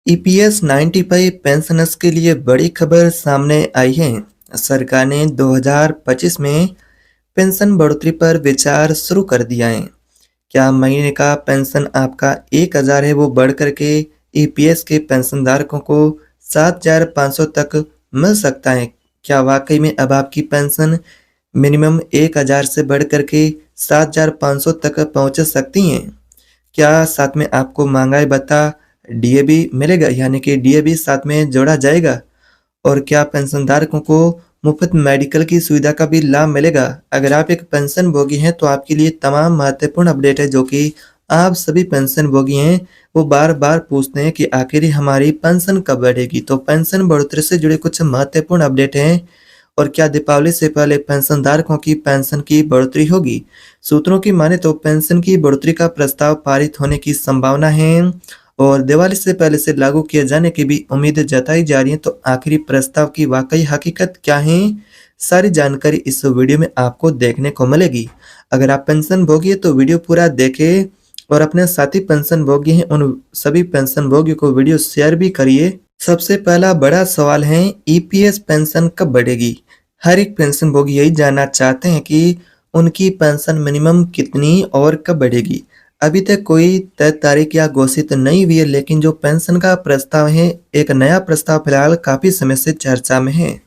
EPS 95 pensioners के लिए बड़ी खबर सामने आई है। सरकार ने 2025 में पेंशन बढ़ोतरी पर विचार शुरू कर दिया है। क्या महीने का पेंशन आपका 1000 है वो बढ़ करके ईपीएस के पेंशनधारकों को 7500 तक मिल सकता है? क्या वाकई में अब आपकी पेंशन मिनिमम 1000 से बढ़ करके 7500 तक पहुंच सकती हैं? क्या साथ में आपको महंगाई भत्ता डीए भी मिलेगा, यानी कि डीए भी साथ में जोड़ा जाएगा? और क्या पेंशनधारकों को मुफ्त मेडिकल की सुविधा का भी लाभ मिलेगा? अगर आप एक पेंशन भोगी हैं तो आपके लिए तमाम महत्वपूर्ण अपडेट है जो कि आप सभी पेंशन भोगी हैं वो बार बार पूछते हैं कि आखिर हमारी पेंशन कब बढ़ेगी। तो पेंशन बढ़ोतरी से जुड़े कुछ महत्वपूर्ण अपडेट हैं। और क्या दीपावली से पहले पेंशनधारकों की पेंशन की बढ़ोतरी होगी? सूत्रों की माने तो पेंशन की बढ़ोतरी का प्रस्ताव पारित होने की संभावना है और दिवाली से पहले से लागू किए जाने की भी उम्मीद जताई जा रही है। तो आखिरी प्रस्ताव की वाकई हकीकत क्या है? सारी जानकारी इस वीडियो में आपको देखने को मिलेगी। अगर आप पेंशन भोगी है तो वीडियो पूरा देखें और अपने साथी पेंशन भोगी हैं उन सभी पेंशन भोगियों को वीडियो शेयर भी करिए। सबसे पहला बड़ा सवाल है, ईपीएस पेंशन कब बढ़ेगी? हर एक पेंशन भोगी यही जानना चाहते हैं कि उनकी पेंशन मिनिमम कितनी और कब बढ़ेगी। अभी तक कोई तय तारीख या घोषित नहीं हुई है, लेकिन जो पेंशन का प्रस्ताव है, एक नया प्रस्ताव फिलहाल काफी समय से चर्चा में है,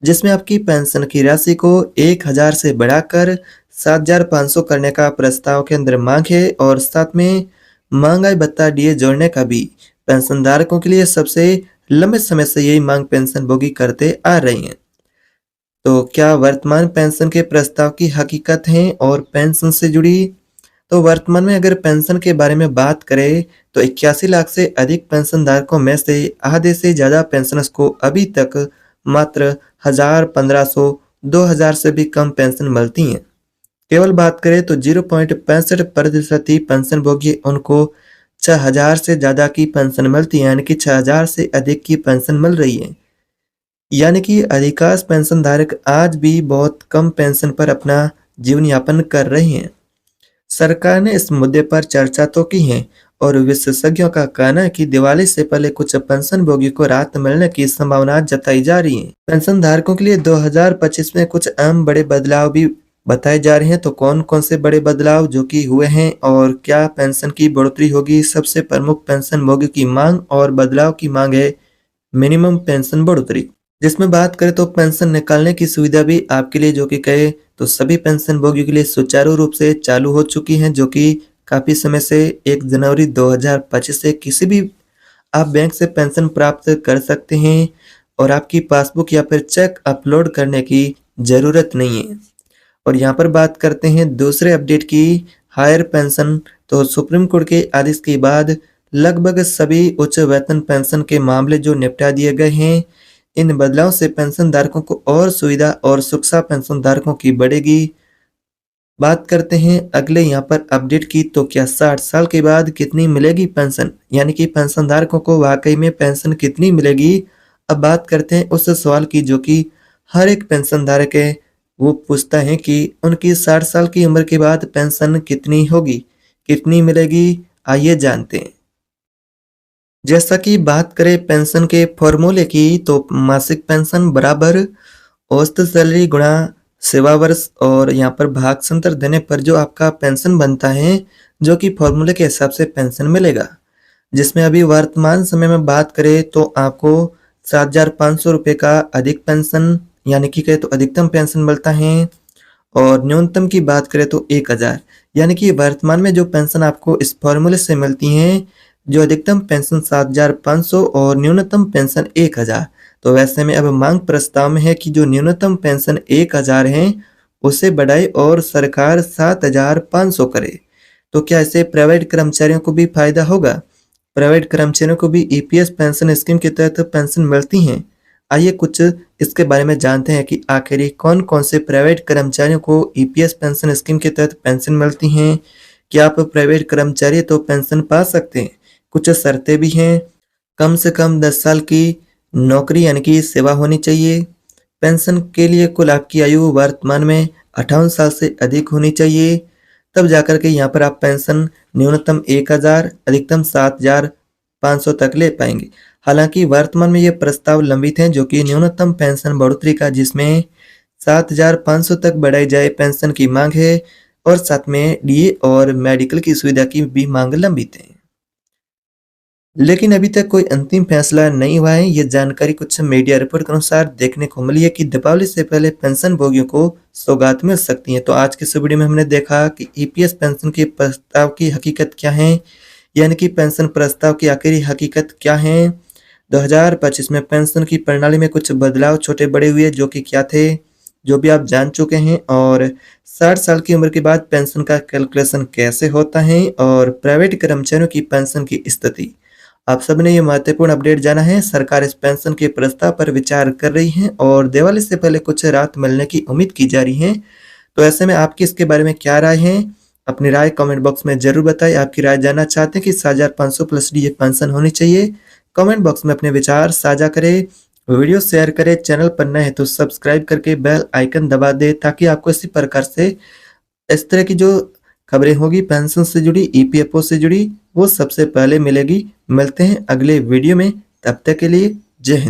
जिसमें आपकी पेंशन की राशि को 1000 से बढ़ाकर 7500 करने का प्रस्ताव के अंदर मांग है और साथ में महंगाई भत्ता डीए जोड़ने का भी। पेंशनधारकों के लिए सबसे लंबे समय से यही मांग पेंशन भोगी करते आ रही हैं। तो क्या वर्तमान पेंशन के प्रस्ताव की हकीकत है और पेंशन से जुड़ी? तो वर्तमान में अगर पेंशन के बारे में बात करें तो 81 लाख से अधिक पेंशन धारकों में से आधे से ज्यादा पेंशनर्स को अभी तक मात्र 1000, 1500, 2000 से भी कम पेंशन मिलती हैं। केवल बात करें तो 0.65% ही पेंशन भोगी उनको 6000 से ज्यादा की पेंशन मिलती है, यानी कि 6000 से अधिक की पेंशन मिल रही है। यानी कि अधिकांश पेंशन धारक आज भी बहुत कम पेंशन पर अपना जीवन यापन कर रहे हैं। सरकार ने इस मुद्दे पर चर्चा तो की है और विशेषज्ञों का कहना है कि दिवाली से पहले कुछ पेंशन भोगी को राहत मिलने की संभावना जताई जा रही है। पेंशन धारकों के लिए 2025 में कुछ अहम बड़े बदलाव भी बताए जा रहे हैं। तो कौन कौन से बड़े बदलाव जो कि हुए हैं और क्या पेंशन की बढ़ोतरी होगी? सबसे प्रमुख पेंशन भोगी की मांग और बदलाव की मांग है मिनिमम पेंशन बढ़ोतरी, जिसमें बात करें तो पेंशन निकालने की सुविधा भी आपके लिए जो कि कहे तो सभी पेंशन भोगियों के लिए सुचारू रूप से चालू हो चुकी हैं, जो कि काफी समय से 1 जनवरी 2025 से किसी भी आप बैंक से पेंशन प्राप्त कर सकते हैं और आपकी पासबुक या फिर चेक अपलोड करने की जरूरत नहीं है। और यहाँ पर बात करते हैं दूसरे अपडेट की, हायर पेंशन। तो सुप्रीम कोर्ट के आदेश के बाद लगभग सभी उच्च वेतन पेंशन के मामले जो निपटा दिए गए हैं। इन बदलाव से पेंशन धारकों को और सुविधा और सुरक्षा पेंशन धारकों की बढ़ेगी। बात करते हैं अगले यहाँ पर अपडेट की, तो क्या 60 साल के बाद कितनी मिलेगी पेंशन, यानी कि पेंशन धारकों को वाकई में पेंशन कितनी मिलेगी? अब बात करते हैं उस सवाल की जो कि हर एक पेंशन धारक है वो पूछता है कि उनकी 60 साल की उम्र के बाद पेंशन कितनी होगी, कितनी मिलेगी? आइए जानते हैं। जैसा कि बात करें पेंशन के फॉर्मूले की, तो मासिक पेंशन बराबर औसत सैलरी गुणा सेवा वर्ष और यहाँ पर भागांतर देने पर जो आपका पेंशन बनता है, जो कि फॉर्मूले के हिसाब से पेंशन मिलेगा। जिसमें अभी वर्तमान समय में बात करें तो आपको 7500 रुपये का अधिक पेंशन, यानी कि कहे तो अधिकतम पेंशन मिलता है और न्यूनतम की बात करें तो 1000, यानी कि वर्तमान में जो पेंशन आपको इस फॉर्मूले से मिलती है, जो अधिकतम पेंशन 7500 और न्यूनतम पेंशन 1000। तो वैसे में अब मांग प्रस्ताव में है कि जो न्यूनतम पेंशन 1000 है उसे बढ़ाए और सरकार 7500 करे। तो क्या इससे प्राइवेट कर्मचारियों को भी फायदा होगा? प्राइवेट कर्मचारियों को भी ईपीएस पेंशन स्कीम के तहत पेंशन मिलती हैं। आइए कुछ इसके बारे में जानते हैं कि आखिर कौन कौन से प्राइवेट कर्मचारियों को ईपीएस पेंशन स्कीम के तहत पेंशन मिलती हैं। क्या आप प्राइवेट कर्मचारी तो पेंशन पा सकते हैं, कुछ शर्तें भी हैं। कम से कम 10 साल की नौकरी यानी कि सेवा होनी चाहिए। पेंशन के लिए कुल आपकी आयु वर्तमान में 58 साल से अधिक होनी चाहिए, तब जाकर के यहाँ पर आप पेंशन न्यूनतम 1000, अधिकतम 7000 500 तक ले पाएंगे। हालांकि वर्तमान में ये प्रस्ताव लंबित हैं, जो कि न्यूनतम पेंशन बढ़ोतरी का, जिसमें 7,500 तक बढ़ाई जाए पेंशन की मांग है, और साथ में डीए और मेडिकल की सुविधा की भी मांग लंबित है। लेकिन अभी तक कोई अंतिम फैसला नहीं हुआ है। ये जानकारी कुछ मीडिया रिपोर्ट के अनुसार देखने को मिली है कि दीपावली से पहले पेंशन भोगियों को सौगात मिल सकती है। तो आज की इस वीडियो में हमने देखा कि ईपीएस पेंशन के प्रस्ताव की हकीकत क्या है, यानी कि पेंशन प्रस्ताव की आखिरी हकीकत क्या है। 2025 में पेंशन की प्रणाली में कुछ बदलाव छोटे बड़े हुए, जो कि क्या थे, जो भी आप जान चुके हैं। और 60 साल की उम्र के बाद पेंशन का कैलकुलेशन कैसे होता है, और प्राइवेट कर्मचारियों की पेंशन की स्थिति। आप सबने ये महत्वपूर्ण अपडेट जाना है। सरकार इस पेंशन के प्रस्ताव पर विचार कर रही है और दिवाली से पहले कुछ राहत मिलने की उम्मीद की जा रही है। तो ऐसे में आपकी इसके बारे में क्या राय है? अपनी राय कमेंट बॉक्स में जरूर बताएं। आपकी राय जानना चाहते हैं कि 7,500 प्लस डीए पेंशन होनी चाहिए? कमेंट बॉक्स में अपने विचार साझा करें, वीडियो शेयर करें। चैनल पर नए हैं तो सब्सक्राइब करके बेल आइकन दबा दे, ताकि आपको इसी प्रकार से इस तरह की जो खबरें होगी पेंशन से जुड़ी, ईपीएफओ से जुड़ी, वो सबसे पहले मिलेगी। मिलते हैं अगले वीडियो में, तब तक के लिए जय हिंद।